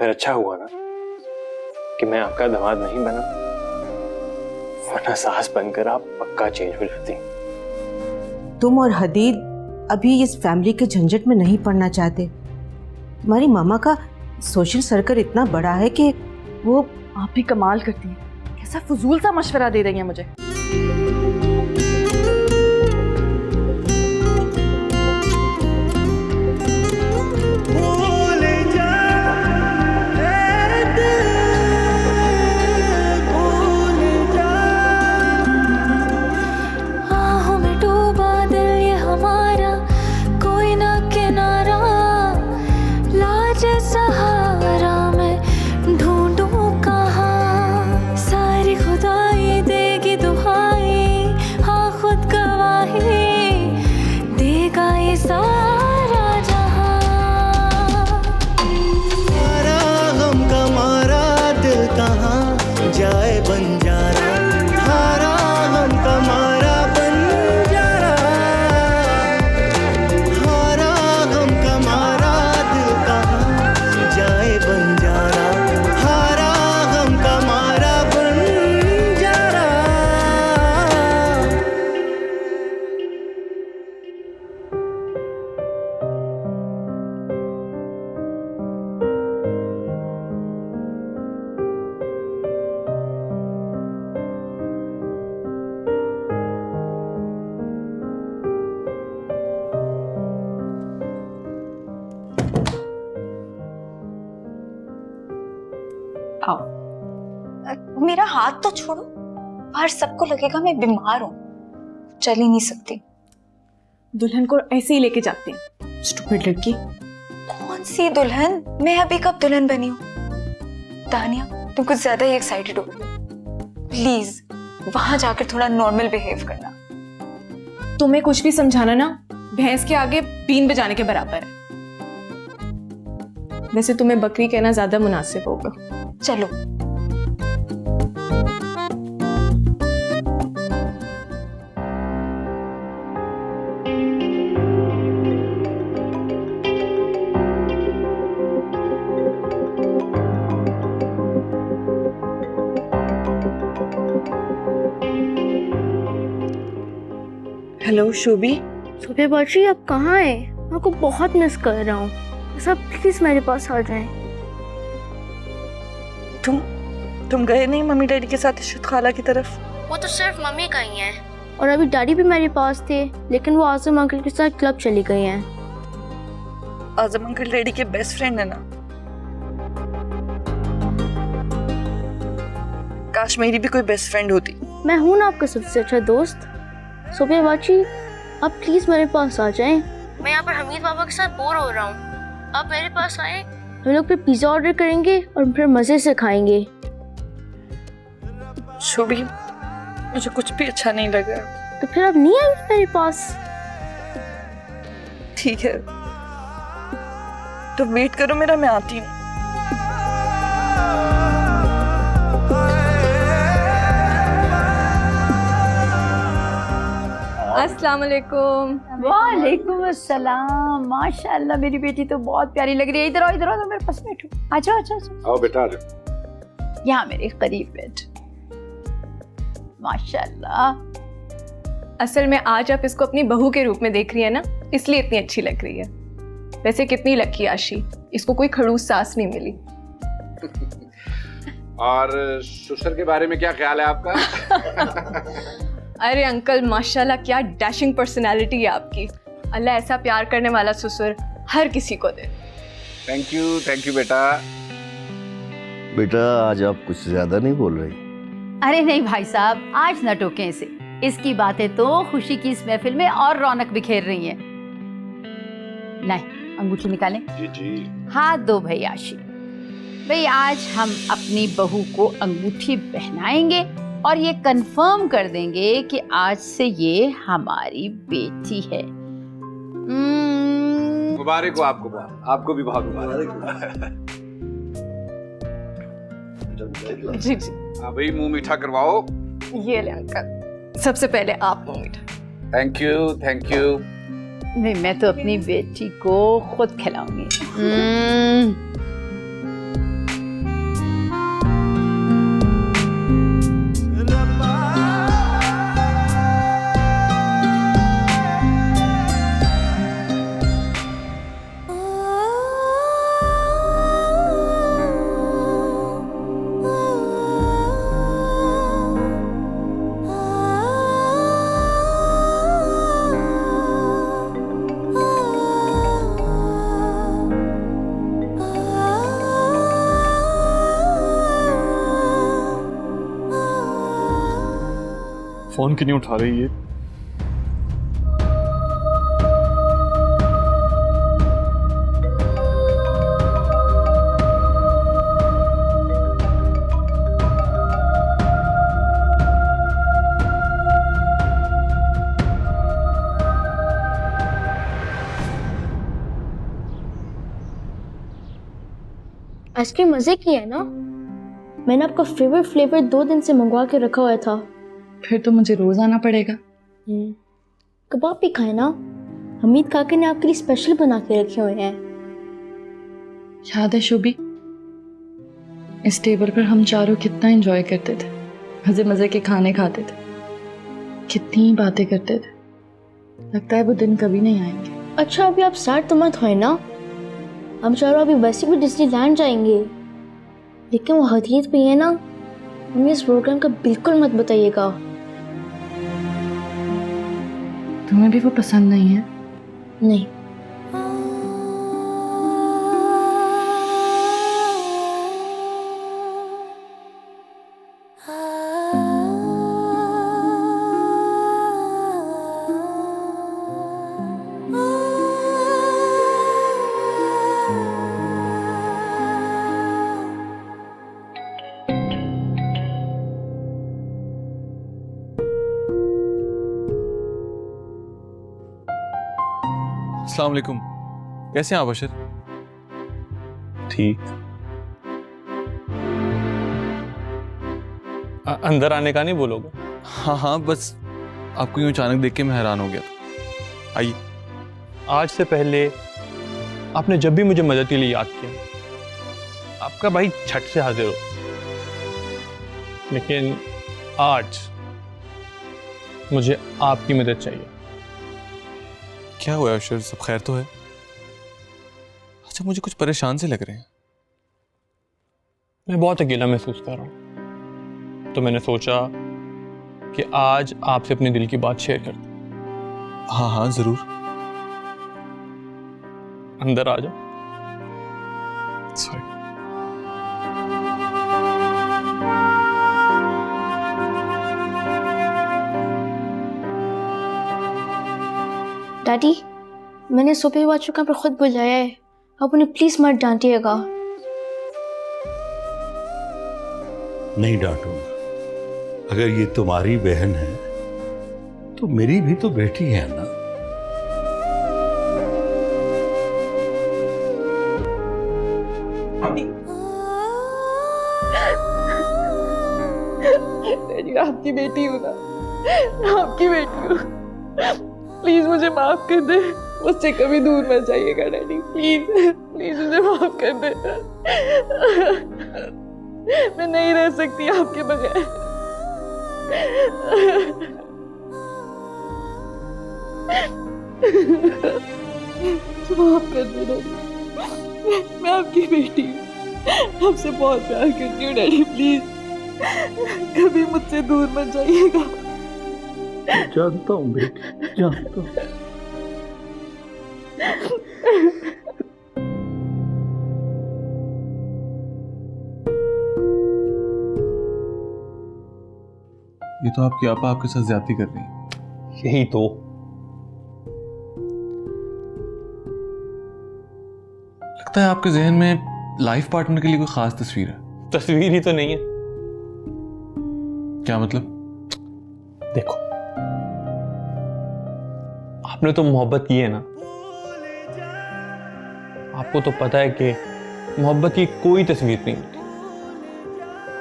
फिर अच्छा हुआ ना कि मैं आपका दामाद नहीं बना, वरना सास बनकर आप पक्का चेंज हो जाती। तुम और हदीद अभी इस फैमिली के झंझट में नहीं पड़ना चाहते। तुम्हारी मामा का सोशल सर्कल इतना बड़ा है कि वो। आप भी कमाल करती हैं, कैसा फजूल सा मशवरा दे रही हैं मुझे। मेरा हाथ तो छोड़ो, बाहर सबको लगेगा मैं बीमार हूँ, चल ही नहीं सकती। दुल्हन को ऐसे ही लेके जाते हैं, स्टूपिड लड़की। कौन सी दुल्हन? मैं अभी कब दुल्हन बनी हूँ? तानिया, तुम कुछ ज्यादा ही एक्साइटेड हो गई। प्लीज वहां जाकर थोड़ा नॉर्मल बिहेव करना। तुम्हें कुछ भी समझाना ना भैंस के आगे बीन बजाने के बराबर है। वैसे तुम्हें बकरी कहना ज्यादा मुनासिब होगा। चलो। हेलो शोभी। सुबह बाजी, आप कहाँ हैं? मैं आपको बहुत मिस कर रहा हूँ। सब प्लीज मेरे पास आ जाएं। तुम गए नहीं मम्मी डैडी के साथ इशरत खाला की तरफ? वो तो सिर्फ मम्मी गई हैं और अभी डैडी भी मेरे पास थे, लेकिन वो आजम अंकल के साथ क्लब चली गई हैं। आजम अंकल डैडी के बेस्ट फ्रेंड है ना? काश मेरी भी कोई बेस्ट फ्रेंड होती। मैं हूँ ना आपका सबसे अच्छा दोस्त। सुबह बाजी, आप प्लीज मेरे पास आ जाएं। मैं यहाँ पर हमीद बाबा के साथ बोर हो रहा हूँ। आप मेरे पास आए, हम लोग फिर पिज्जा ऑर्डर करेंगे और फिर मजे से खाएंगे। शोभी, मुझे कुछ भी अच्छा नहीं लगा। तो फिर आप नहीं आएंगे मेरे पास? ठीक है, तो वेट करो मेरा, मैं आती हूँ। अस्सलाम वालेकुम। वालेकुम अस्सलाम। माशाल्लाह मेरी बेटी तो बहुत प्यारी लग रही है। इधर आओ, इधर आओ, मेरे पास बैठो। अच्छा अच्छा अच्छा, आओ बेटा, आ जाओ। यहाँ मेरे करीब बैठ। माशाल्लाह। असल में आज आप इसको अपनी बहू के रूप में देख रही है ना, इसलिए इतनी अच्छी लग रही है। वैसे कितनी लकी आशी, इसको कोई खड़ूस सास नहीं मिली। और ससुर के बारे में क्या ख्याल है आपका? अरे अंकल, माशाल्लाह क्या डैशिंग पर्सनालिटी है आपकी। अल्लाह ऐसा प्यार करने वाला ससुर हर किसी को दे। थैंक यू बेटा। बेटा, आज आप कुछ ज्यादा नहीं बोल रही। अरे नहीं भाई साहब, आज न टोकें इसे। इसकी बातें तो खुशी की इस महफिल में और रौनक बिखेर रही हैं। नहीं, अंगूठी निकालें। जी जी। हाथ दो भाई आशी। भाई आज हम अपनी बहू को अंगूठी पहनाएंगे और ये कंफर्म कर देंगे कि आज से ये हमारी बेटी है। मुबारक हो आपको, आपको भी बहुत मुबारक। जी जी। हाँ भाई, मुंह मीठा करवाओ। ये ले अंकल, सबसे पहले आप मुंह मीठा। Thank you. नहीं, मैं तो अपनी बेटी को खुद खिलाऊंगी। फोन क्यों नहीं उठा रही है? आइसक्रीम मजे की है ना? मैंने आपका फेवरेट फ्लेवर 2 दिन से मंगवा के रखा हुआ था। फिर तो मुझे रोज आना पड़ेगा। कबाब भी खाए ना, हमीद काके ने आपके लिए स्पेशल बना के रखे हुए हैं। याद है शुभी, इस टेबल पर हम चारों कितना एंजॉय करते थे, मजे मजे के खाने खाते थे, कितनी बातें करते थे। लगता है वो दिन कभी नहीं आएंगे। अच्छा अभी आप सैड तो मत होए ना, हम चारों अभी वैसे भी डिज्नीलैंड जाएंगे। लेकिन वो हदीत भी है ना, हमें इस प्रोग्राम का बिल्कुल मत बताइएगा। तुम्हें भी वो पसंद नहीं है? नहीं। अस्सलाम वालेकुम, कैसे हैं आप अशर? ठीक। अंदर आने का नहीं बोलोगे? हाँ, बस आपको यूं अचानक देख के मैं हैरान हो गया था। आइए। आज से पहले आपने जब भी मुझे मदद के लिए याद किया, आपका भाई झट से हाजिर हो। लेकिन आज मुझे आपकी मदद चाहिए। क्या हुआ अशर, सब खैर तो है? अच्छा, मुझे कुछ परेशान से लग रहे हैं। मैं बहुत अकेला महसूस कर रहा हूँ, तो मैंने सोचा कि आज आपसे अपने दिल की बात शेयर करते हैं। हाँ, जरूर। अंदर आ जाओ। सॉरी। डैडी, मैंने सुबह बच्चों का पर खुद बुलाया है, आप उन्हें प्लीज मत डांटिएगा। नहीं डांटूंगा। अगर ये तुम्हारी बहन है तो मेरी भी तो बेटी है ना। डैडी, आपकी बेटी हूँ ना, आपकी बेटी हूँ। प्लीज मुझे माफ कर दे, मुझसे कभी दूर मत जाइएगा डैडी, प्लीज प्लीज मुझे माफ कर दे। मैं नहीं रह सकती आपके बगैर। माफ कर दे डैडी, मैं आपकी बेटी हूँ, आपसे बहुत प्यार करती हूँ डैडी, प्लीज कभी मुझसे दूर मत जाइएगा। जानता हूँ बेटी, जानता हूँ। ये तो आपकी आपा आपके साथ ज्यादती कर रही है। यही तो। लगता है आपके जहन में लाइफ पार्टनर के लिए कोई खास तस्वीर है। तस्वीर ही तो नहीं है। क्या मतलब? देखो, आपने तो मोहब्बत की है ना, आपको तो पता है कि मोहब्बत की कोई तस्वीर नहीं होती।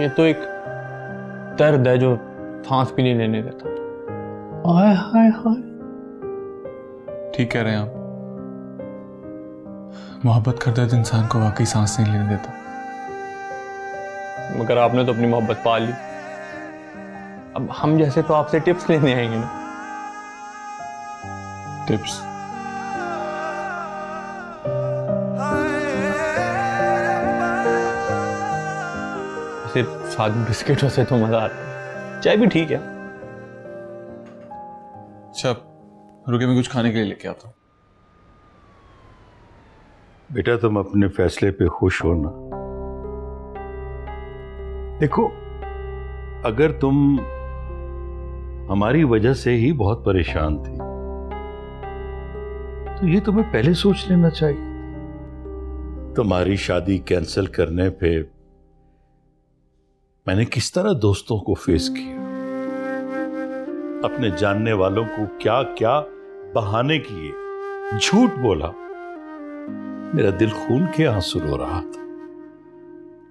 ये तो एक दर्द है जो सांस भी नहीं लेने देता। हाय हाय हाय। ठीक कह रहे हैं आप। मोहब्बत का दर्द इंसान को वाकई सांस नहीं लेने देता। मगर आपने तो अपनी मोहब्बत पा ली। अब हम जैसे तो आपसे टिप्स लेने आएंगे ना। टिप्स? सिर्फ साथ बिस्किटों से तो मजा आता है, चाय भी ठीक है। अच्छा, रुके, मैं कुछ खाने के लिए लेके आता हूँ। बेटा, तुम अपने फैसले पे खुश हो ना। देखो, अगर तुम हमारी वजह से ही बहुत परेशान थी, तो ये तुम्हें पहले सोच लेना चाहिए। तुम्हारी शादी कैंसिल करने पे मैंने किस तरह दोस्तों को फेस किया, अपने जानने वालों को क्या क्या बहाने किए, झूठ बोला। मेरा दिल खून के आंसू रो रहा था।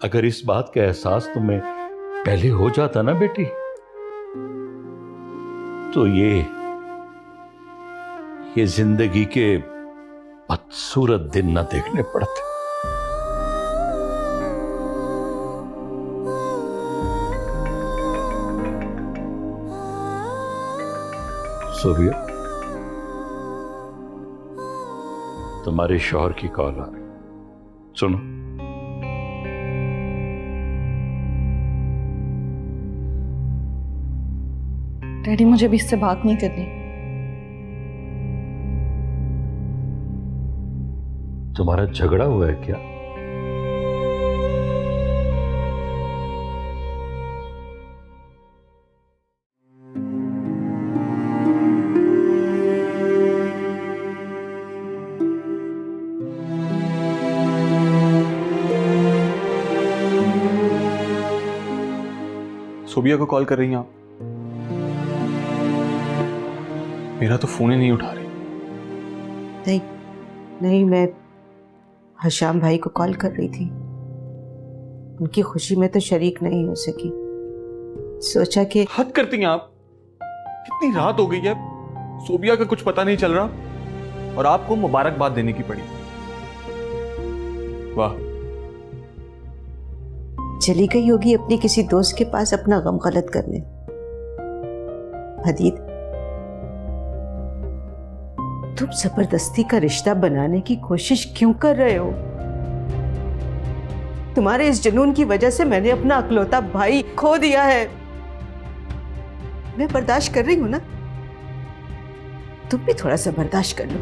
अगर इस बात का एहसास तुम्हें पहले हो जाता ना बेटी, तो ये जिंदगी के बदसूरत दिन ना देखने पड़ते। सोबिया, तुम्हारे शौहर की कॉल आ रही, सुनो। डैडी, मुझे भी इससे बात नहीं करनी। तुम्हारा झगड़ा हुआ है क्या? सोबिया को कॉल कर रही हैं आप? मेरा तो फोन ही नहीं उठा रही। नहीं नहीं, मैं हशाम भाई को कॉल कर रही थी। उनकी खुशी में तो शरीक नहीं हो सकी। सोचा कि हद करती हैं आप। कितनी रात हो गई है, सोबिया का कुछ पता नहीं चल रहा और आपको मुबारकबाद देने की पड़ी। वाह। चली गई होगी अपनी किसी दोस्त के पास अपना गम गलत करने। हदीद, तुम जबरदस्ती का रिश्ता बनाने की कोशिश क्यों कर रहे हो? तुम्हारे इस जुनून की वजह से मैंने अपना अकलौता भाई खो दिया है। मैं बर्दाश्त कर रही हूं ना, तुम भी थोड़ा सा बर्दाश्त कर लो।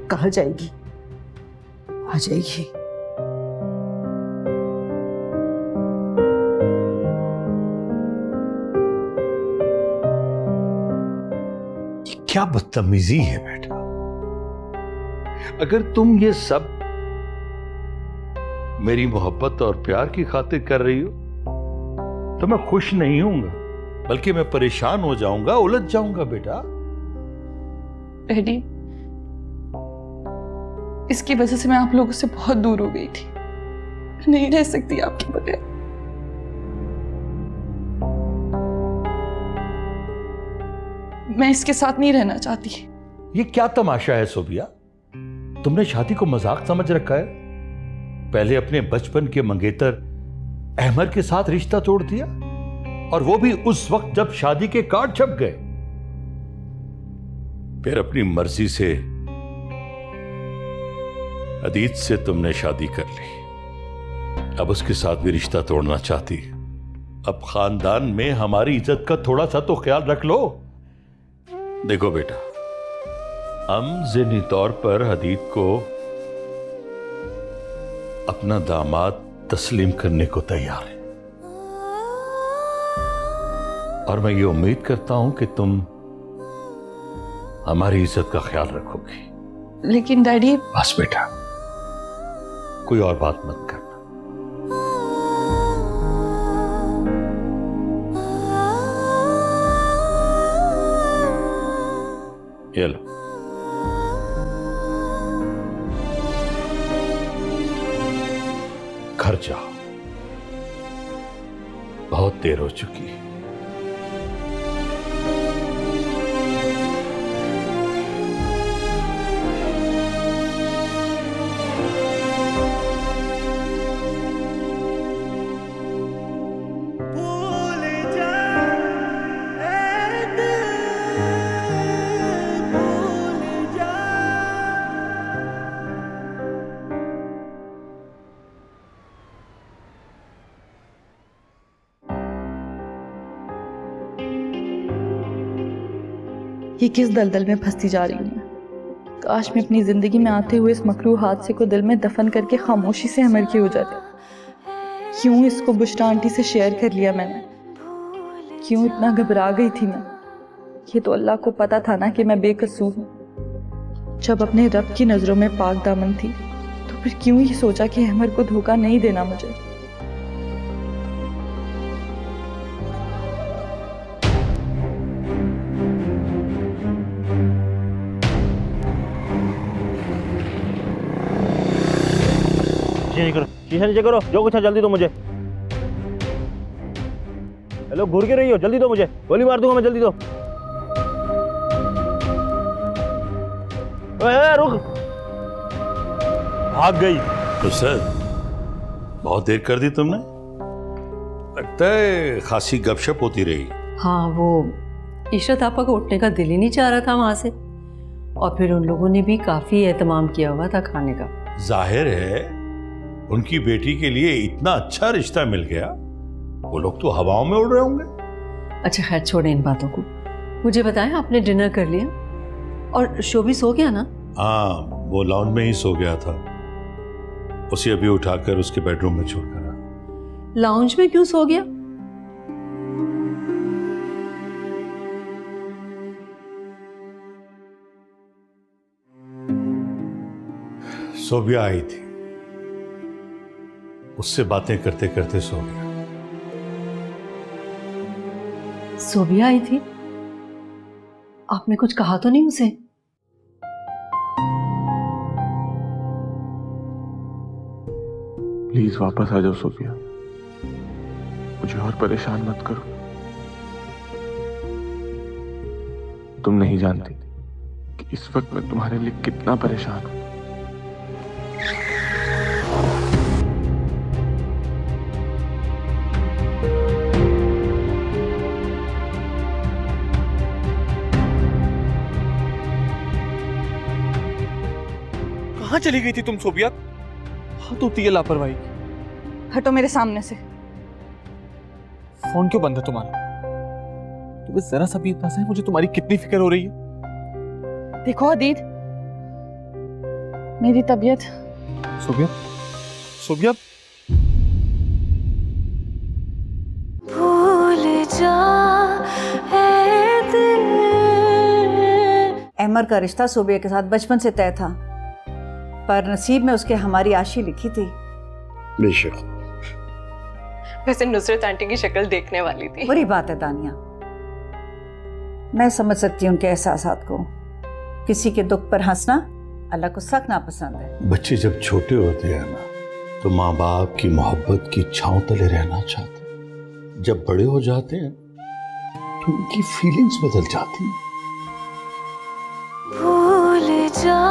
कहाँ जाएगी? आ जाएगी। क्या बदतमीजी है बेटा। अगर तुम ये सब मेरी मोहब्बत और प्यार की खातिर कर रही हो तो मैं खुश नहीं होऊंगा, बल्कि मैं परेशान हो जाऊंगा, उलझ जाऊंगा बेटा। डैडी, इसकी वजह से मैं आप लोगों से बहुत दूर हो गई थी। नहीं रह सकती आपके बगैर। मैं इसके साथ नहीं रहना चाहती। ये क्या तमाशा है सोबिया? तुमने शादी को मजाक समझ रखा है। पहले अपने बचपन के मंगेतर अहमद के साथ रिश्ता तोड़ दिया, और वो भी उस वक्त जब शादी के कार्ड छप गए। फिर अपनी मर्जी से अदीत से तुमने शादी कर ली। अब उसके साथ भी रिश्ता तोड़ना चाहती। अब खानदान में हमारी इज्जत का थोड़ा सा तो ख्याल रख लो। देखो बेटा, हम ज़हनी तौर पर हदीद को अपना दामाद तस्लीम करने को तैयार है, और मैं ये उम्मीद करता हूं कि तुम हमारी इज्जत का ख्याल रखोगी। लेकिन डैडी। बस बेटा, कोई और बात मत करना। ये लो। घर जाओ, बहुत देर हो चुकी है। ये किस दलदल में फंसती जा रही हूँ। काश मैं अपनी जिंदगी में आते हुए इस मकरू हादसे को दिल में दफन करके खामोशी से हमर की हो जाती। क्यों इसको बुश्रा आंटी से शेयर कर लिया मैंने? क्यों इतना घबरा गई थी मैं? ये तो अल्लाह को पता था ना कि मैं बेकसूर हूँ। जब अपने रब की नज़रों में पाक दामन थी तो फिर क्यों ये सोचा कि अहमर को धोखा नहीं देना मुझे। शीशा नीचे करो, जो कुछ है जल्दी दो मुझे। हेलो, घूर के रही हो, जल्दी दो मुझे, गोली मार दूंगा मैं, जल्दी दो। ओए रुक, भाग गई। तो सर बहुत देर कर दी तुमने, लगता है खासी गपशप होती रही। हाँ, वो इशरत आपा को उठने का दिल ही नहीं चाह रहा था वहां से, और फिर उन लोगों ने भी काफी एहतमाम किया हुआ था खाने का। जाहिर है उनकी बेटी के लिए इतना अच्छा रिश्ता मिल गया, वो लोग तो हवाओं में उड़ रहे होंगे। अच्छा खैर छोड़े इन बातों को, मुझे बताएं आपने डिनर कर लिया? और शोभी सो गया ना? हाँ, वो लॉन में ही सो गया था, उसे अभी उठाकर उसके बेडरूम में छोड़कर आया। लाउंज में क्यों सो गया? सोबिया आई थी, उससे बातें करते करते सो गया। सोबिया आई थी? आपने कुछ कहा तो नहीं उसे? प्लीज वापस आ जाओ सोफिया, मुझे और परेशान मत करो। तुम नहीं जानती कि इस वक्त मैं तुम्हारे लिए कितना परेशान हूं। कहां चली गई थी तुम सोबिया? हाथ होती है लापरवाही की। हटो मेरे सामने से। फोन क्यों बंद है तुम्हारा? तुम्हें जरा सा भी अंदाजा है मुझे तुम्हारी कितनी फिक्र हो रही है? देखो अदीद, मेरी तबीयत। सोबिया, सोबिया, भूल जा ऐ दिल। अहमर का रिश्ता सोबिया के साथ बचपन से तय था, पर नसीब में उसके हमारी आशी लिखी थी। बेशक। वैसे नुसरत आंटी की शक्ल देखने वाली थी। बुरी बात है दानिया, मैं समझ सकती हूँ उनके एहसासात को। किसी के दुख पर हंसना अल्लाह को सख्त नापसंद है। बच्चे जब छोटे होते हैं ना, तो माँ बाप की मोहब्बत की छांव तले रहना चाहते हैं। जब बड़े हो जाते हैं तो उनकी फीलिंग्स बदल जाती हैं। भूल जा